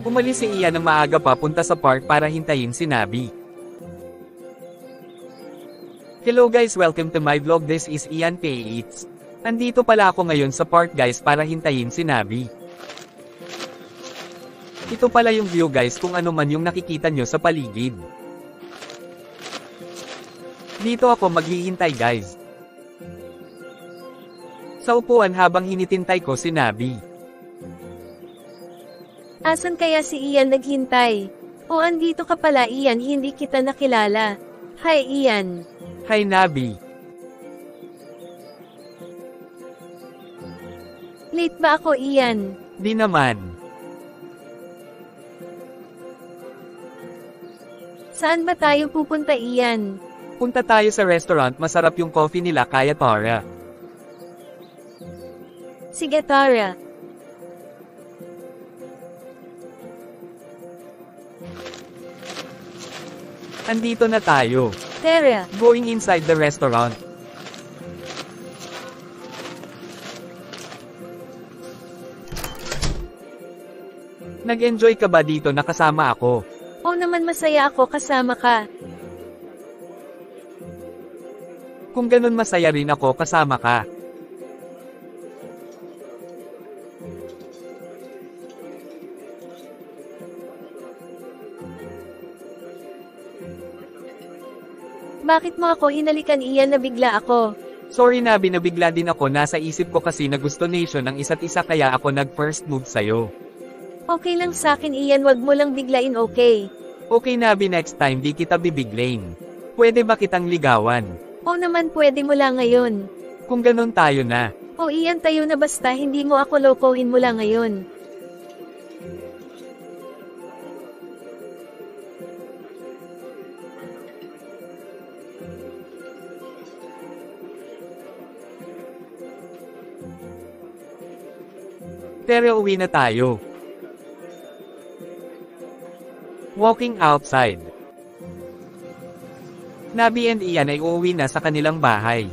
Umalis si Ian ng maaga papunta sa park para hintayin si Nabi. Hello guys, welcome to my vlog. This is Ian Pates. Andito pala ako ngayon sa park guys para hintayin si Nabi. Ito pala yung view guys kung ano man yung nakikita nyo sa paligid. Dito ako maghihintay guys. Sa upuan habang hinitintay ko si Nabi. Asan kaya si Ian naghintay? O andito ka pala Ian, hindi kita nakilala. Hi Ian. Hi Nabi. Late ba ako Ian? Di naman. Saan ba tayo pupunta Ian? Punta tayo sa restaurant, masarap yung coffee nila kaya Tara. Sige Tara. Andito na tayo. Tara. Going inside the restaurant. Nag-enjoy ka ba dito na kasama ako? Oo naman, masaya ako kasama ka. Kung ganun masaya rin ako kasama ka. Bakit mo ako hinalikan Ian, na bigla ako? Sorry Nabi, nabigla din ako, nasa isip ko kasi na gusto nation ng isa't isa kaya ako nag-first move sa'yo. Okay lang sakin Ian, wag mo lang biglain, okay? Okay Nabi, next time di kita bibiglain. Pwede ba kitang ligawan? Oo naman, pwede mo lang ngayon. Kung ganun tayo na. O Ian, tayo na basta, hindi mo ako lokohin mo lang ngayon. Pero uwi na tayo. Walking outside. Nabi and Ian ay uuwi na sa kanilang bahay.